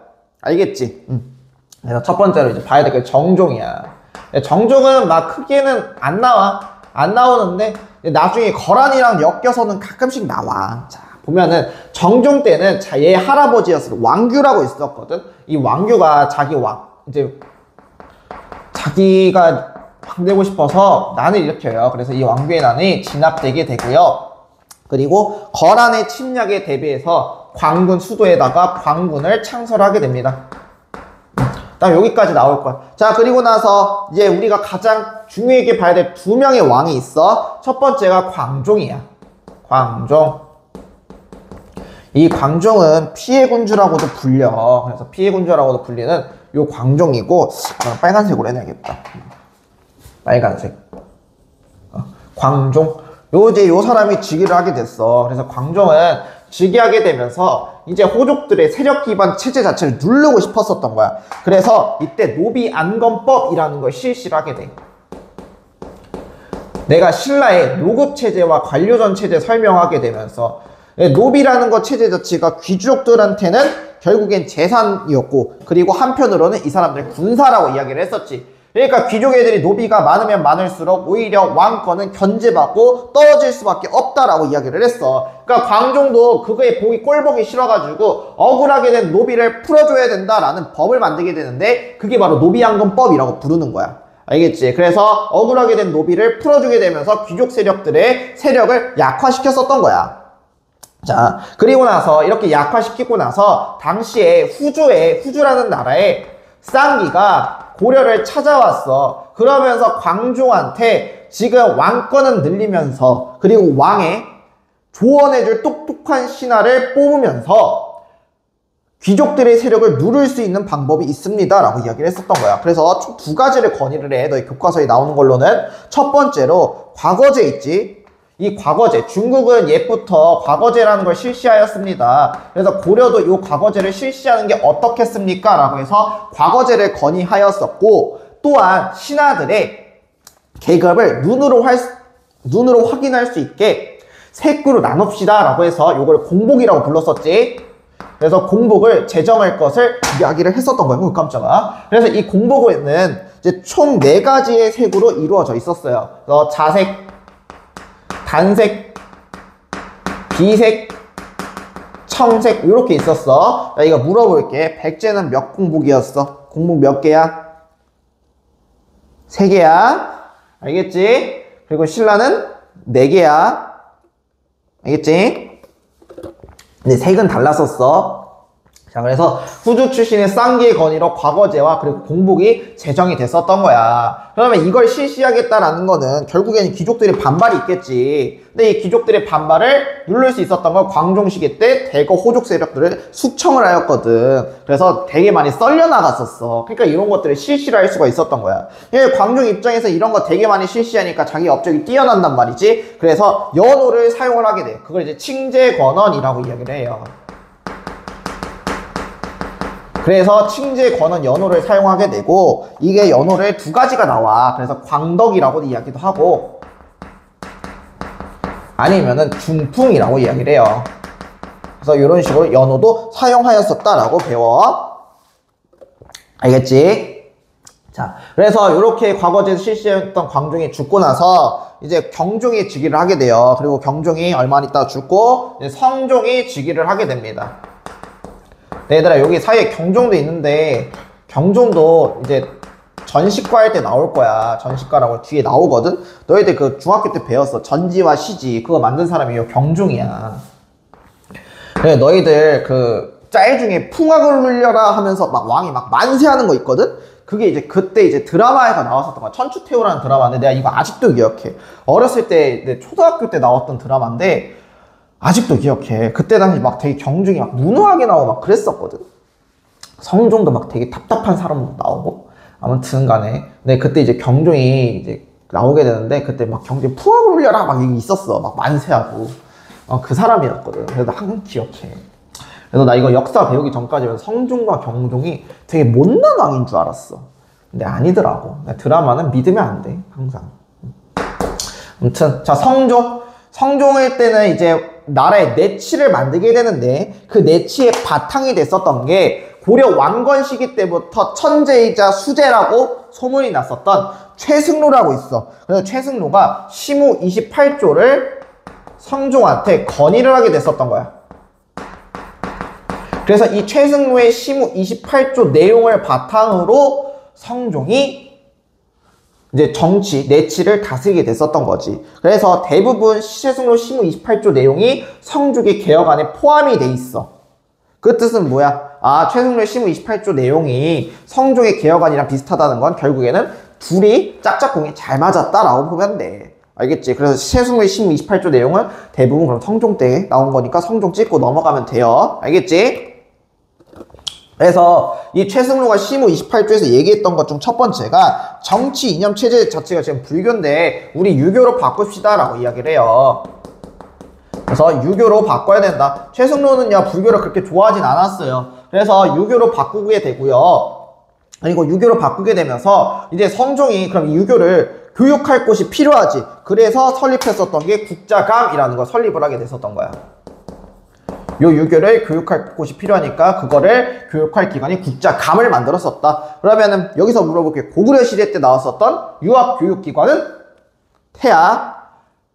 알겠지? 그래서 첫 번째로 이제 봐야 될 게 정종이야. 정종은 막 크게는 안 나오는데 나중에 거란이랑 엮여서는 가끔씩 나와. 자, 보면은 정종 때는 얘 할아버지였어. 왕규라고 있었거든. 이 왕규가 자기가 왕 되고 싶어서 난을 일으켜요. 그래서 이 왕규의 난이 진압되게 되고요. 그리고 거란의 침략에 대비해서 광군 수도에다가 광군을 창설하게 됩니다. 딱 여기까지 나올 거야. 자, 그리고 나서 이제 우리가 가장 중요하게 봐야 될 두 명의 왕이 있어. 첫 번째가 광종이야. 광종. 이 광종은 피해군주라고도 불려. 그래서 피해군주라고도 불리는 요 광종이고, 빨간색으로 해놔야겠다. 빨간색. 광종. 요 사람이 즉위를 하게 됐어. 그래서 광종은 즉위하게 되면서 이제 호족들의 세력 기반 체제 자체를 누르고 싶었었던 거야. 그래서 이때 노비안건법이라는 걸 실시를 하게 돼. 내가 신라의 노급 체제와 관료전 체제 설명하게 되면서 노비라는 것 체제 자체가 귀족들한테는 결국엔 재산이었고, 그리고 한편으로는 이 사람들 군사라고 이야기를 했었지. 그러니까 귀족 애들이 노비가 많으면 많을수록 오히려 왕권은 견제받고 떨어질 수밖에 없다라고 이야기를 했어. 그러니까 광종도 그거에 꼴보기 싫어가지고 억울하게 된 노비를 풀어줘야 된다라는 법을 만들게 되는데, 그게 바로 노비양금법이라고 부르는 거야. 알겠지? 그래서 억울하게 된 노비를 풀어주게 되면서 귀족 세력들의 세력을 약화시켰었던 거야. 자, 그리고 나서 이렇게 약화시키고 나서 당시에 후주라는 나라에 쌍기가 고려를 찾아왔어. 그러면서 광종한테 지금 왕권은 늘리면서, 그리고 왕의 조언해줄 똑똑한 신하를 뽑으면서 귀족들의 세력을 누를 수 있는 방법이 있습니다 라고 이야기를 했었던 거야. 그래서 총 두 가지를 건의를 해. 너희 교과서에 나오는 걸로는 첫 번째로 과거제 있지. 이 과거제, 중국은 옛부터 과거제라는 걸 실시하였습니다. 그래서 고려도 이 과거제를 실시하는 게 어떻겠습니까? 라고 해서 과거제를 건의하였었고, 또한 신하들의 계급을 눈으로 확인할 수 있게 세구로 나눕시다 라고 해서 이걸 공복이라고 불렀었지. 그래서 공복을 제정할 것을 이야기를 했었던 거예요. 깜짝아. 그래서 이 공복에는 이제 총 4가지의 색으로 이루어져 있었어요. 그래서 자색, 단색, 비색, 청색 이렇게 있었어. 야, 이거 물어볼게. 백제는 몇 공복이었어? 공복 몇 개야? 3개야. 알겠지? 그리고 신라는 4개야. 알겠지? 근데 색은 달랐었어. 자, 그래서 후주 출신의 쌍기의 건의로 과거제와 그리고 공복이 제정이 됐었던 거야. 그러면 이걸 실시하겠다라는 거는 결국에는 귀족들의 반발이 있겠지. 근데 이 귀족들의 반발을 누를 수 있었던 건 광종 시기 때 대거 호족 세력들을 숙청을 하였거든. 그래서 되게 많이 썰려 나갔었어. 그러니까 이런 것들을 실시를 할 수가 있었던 거야. 광종 입장에서 이런 거 되게 많이 실시하니까 자기 업적이 뛰어난단 말이지. 그래서 연호를 사용을 하게 돼. 그걸 이제 칭제권언이라고 이야기를 해요. 그래서 칭지에 거는 연호를 사용하게 되고, 이게 연호를 두 가지가 나와. 그래서 광덕이라고 이야기도 하고, 아니면은 중풍이라고 이야기를 해요. 그래서 이런 식으로 연호도 사용하였었다라고 배워. 알겠지? 자, 그래서 이렇게 과거제에서 실시했던 광종이 죽고 나서 이제 경종이 즉위를 하게 돼요. 그리고 경종이 얼마 있다 죽고 이제 성종이 즉위를 하게 됩니다. 네, 얘들아, 여기 사이에 경종도 있는데 경종도 이제 전시과 할 때 나올 거야. 전시과라고 뒤에 나오거든. 너희들 그 중학교 때 배웠어. 전지와 시지 그거 만든 사람이 요 경종이야. 그래, 너희들 그 짤 중에 풍악을 울려라 하면서 막 왕이 막 만세하는 거 있거든. 그게 이제 그때 이제 드라마에서 나왔었던 거야. 천추태후라는 드라마인데 내가 이거 아직도 기억해. 어렸을 때 초등학교 때 나왔던 드라마인데 아직도 기억해. 그때 당시 막 되게 경중이 막 무능하게 나오고 막 그랬었거든. 성종도 막 되게 답답한 사람도 나오고. 아무튼 간에. 근데 그때 이제 경종이 이제 나오게 되는데 그때 막 경종이 풍악을 울려라 막 이게 있었어. 막 만세하고. 그 사람이었거든. 그래서 항상 기억해. 그래서 나 이거 역사 배우기 전까지는 성종과 경종이 되게 못난 왕인 줄 알았어. 근데 아니더라고. 드라마는 믿으면 안 돼. 항상. 아무튼 자, 성종일 때는 이제 나라의 내치를 만들게 되는데 그 내치의 바탕이 됐었던 게 고려 왕건 시기 때부터 천재이자 수재라고 소문이 났었던 최승로라고 있어. 그래서 최승로가 시무 28조를 성종한테 건의를 하게 됐었던 거야. 그래서 이 최승로의 시무 28조 내용을 바탕으로 성종이 이제 정치, 내치를 다스리게 됐었던 거지. 그래서 대부분 최승로 시무 28조 내용이 성종의 개혁안에 포함이 돼 있어. 그 뜻은 뭐야? 아, 최승로의 시무 28조 내용이 성종의 개혁안이랑 비슷하다는 건 결국에는 둘이 짝짝꿍이 잘 맞았다라고 보면 돼. 알겠지? 그래서 최승로의 시무 28조 내용은 대부분 그럼 성종 때 나온 거니까 성종 찍고 넘어가면 돼요. 알겠지? 그래서 이 최승로가 시무 28조에서 얘기했던 것 중 첫 번째가 정치 이념 체제 자체가 지금 불교인데 우리 유교로 바꿉시다 라고 이야기를 해요. 그래서 유교로 바꿔야 된다. 최승로는요 불교를 그렇게 좋아하진 않았어요. 그래서 유교로 바꾸게 되고요. 그리고 유교로 바꾸게 되면서 이제 성종이 그럼 유교를 교육할 곳이 필요하지. 그래서 설립했었던 게 국자감이라는 걸 설립을 하게 됐었던 거야. 요 유교를 교육할 곳이 필요하니까 그거를 교육할 기관이 국자감을 만들었었다. 그러면은 여기서 물어볼게요. 고구려 시대 때 나왔었던 유학교육기관은 태아,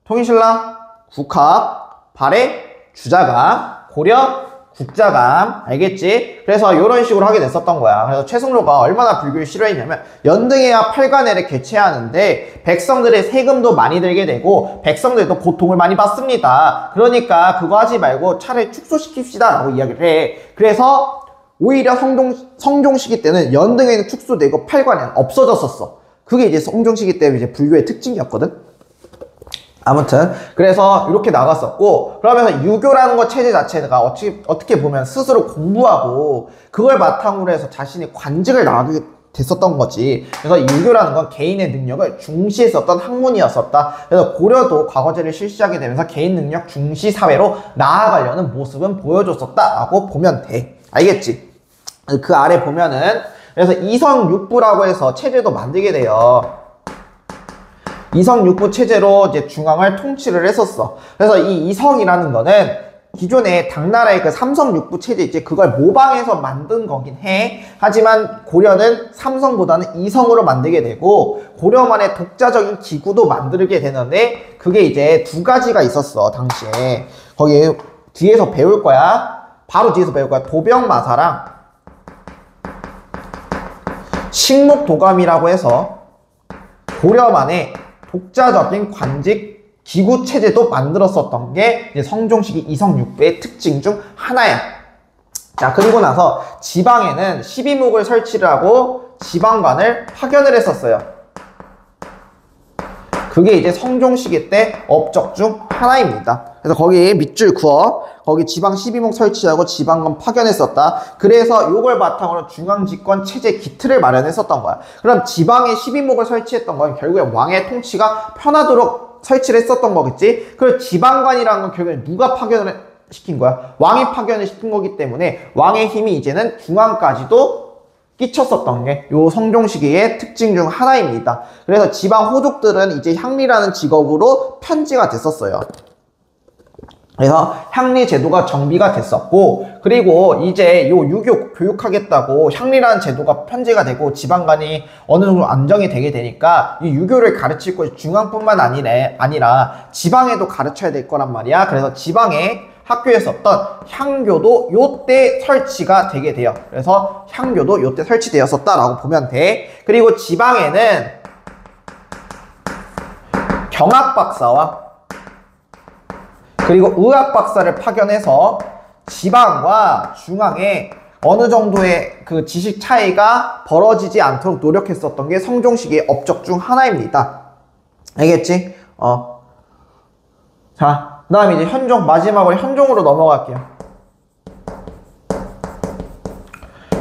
통일신라, 국학, 발해, 주자감, 고려, 국자감. 알겠지? 그래서 이런 식으로 하게 됐었던 거야. 그래서 최승로가 얼마나 불교를 싫어했냐면 연등회와 팔관회를 개최하는데 백성들의 세금도 많이 들게 되고 백성들도 고통을 많이 받습니다. 그러니까 그거 하지 말고 차라리 축소시킵시다 라고 이야기를 해. 그래서 오히려 성종 시기 때는 연등회는 축소되고 팔관회는 없어졌었어. 그게 이제 성종 시기 때 이제 불교의 특징이었거든. 아무튼 그래서 이렇게 나갔었고, 그러면서 유교라는 것 체제 자체가 어떻게 보면 스스로 공부하고 그걸 바탕으로 해서 자신의 관직을 나가게 됐었던 거지. 그래서 유교라는 건 개인의 능력을 중시했었던 학문이었었다. 그래서 고려도 과거제를 실시하게 되면서 개인 능력 중시 사회로 나아가려는 모습은 보여줬었다라고 보면 돼. 알겠지? 그 아래 보면은 그래서 이성육부라고 해서 체제도 만들게 돼요. 이성육부 체제로 이제 중앙을 통치를 했었어. 그래서 이 이성이라는 거는 기존의 당나라의 그 삼성육부 체제 있지, 그걸 모방해서 만든 거긴 해. 하지만 고려는 삼성보다는 이성으로 만들게 되고 고려만의 독자적인 기구도 만들게 되는데 그게 이제 두 가지가 있었어. 당시에 거기 뒤에서 배울 거야. 바로 뒤에서 배울 거야. 도병마사랑 식목도감이라고 해서 고려만의 독자적인 관직 기구 체제도 만들었었던 게 이제 성종시기 이성육부의 특징 중 하나야. 자, 그리고 나서 지방에는 12목을 설치를 하고 지방관을 파견을 했었어요. 그게 이제 성종시기 때 업적 중 하나입니다. 그래서 거기 밑줄 그어 거기 지방 12목 설치하고 지방관 파견했었다. 그래서 요걸 바탕으로 중앙집권 체제 기틀을 마련했었던 거야. 그럼 지방에 12목을 설치했던 건 결국에 왕의 통치가 편하도록 설치를 했었던 거겠지. 그리고 지방관이라는 건 결국에 누가 파견을 시킨 거야. 왕이 파견을 시킨 거기 때문에 왕의 힘이 이제는 중앙까지도 끼쳤었던 게 요 성종시기의 특징 중 하나입니다. 그래서 지방 호족들은 이제 향리라는 직업으로 편지가 됐었어요. 그래서 향리 제도가 정비가 됐었고, 그리고 이제 요 유교 교육하겠다고 향리라는 제도가 편제가 되고 지방간이 어느 정도 안정이 되게 되니까 이 유교를 가르칠 것이 중앙뿐만 아니라 지방에도 가르쳐야 될 거란 말이야. 그래서 지방에 학교에 썼던 향교도 요때 설치가 되게 돼요. 그래서 향교도 요때 설치되었었다라고 보면 돼. 그리고 지방에는 경학 박사와 그리고 의학 박사를 파견해서 지방과 중앙에 어느 정도의 그 지식 차이가 벌어지지 않도록 노력했었던 게 성종시기의 업적 중 하나입니다. 알겠지? 자, 그 다음에 이제 현종, 마지막으로 현종으로 넘어갈게요.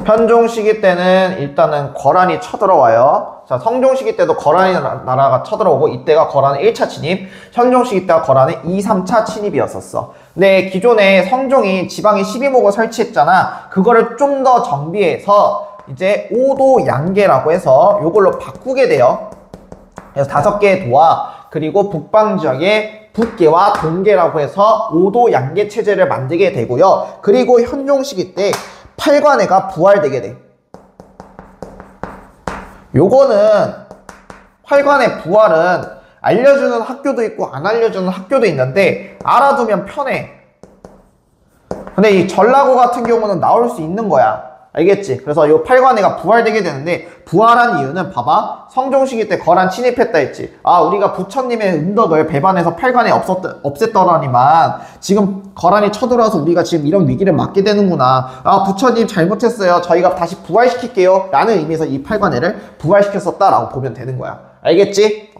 현종 시기 때는 일단은 거란이 쳐들어와요. 자, 성종 시기 때도 거란이 나라가 쳐들어오고 이때가 거란의 1차 침입, 현종 시기 때가 거란의 2, 3차 침입이었었어. 근데 기존에 성종이 지방에 12목을 설치했잖아. 그거를 좀 더 정비해서 이제 오도 양계라고 해서 요걸로 바꾸게 돼요. 그래서 5개의 도와 그리고 북방 지역에 북계와 동계라고 해서 오도 양계 체제를 만들게 되고요. 그리고 현종 시기 때 팔관회가 부활되게 돼. 요거는 팔관의 부활은 알려주는 학교도 있고 안 알려주는 학교도 있는데 알아두면 편해. 근데 이 전라고 같은 경우는 나올 수 있는 거야. 알겠지? 그래서 요 팔관회가 부활되게 되는데 부활한 이유는 봐봐. 성종시기 때 거란 침입했다 했지. 아, 우리가 부처님의 은덕을 배반해서 팔관회 없앴더라니만 지금 거란이 쳐들어와서 우리가 지금 이런 위기를 맞게 되는구나. 아, 부처님 잘못했어요. 저희가 다시 부활시킬게요. 라는 의미에서 이 팔관회를 부활시켰었다라고 보면 되는 거야. 알겠지?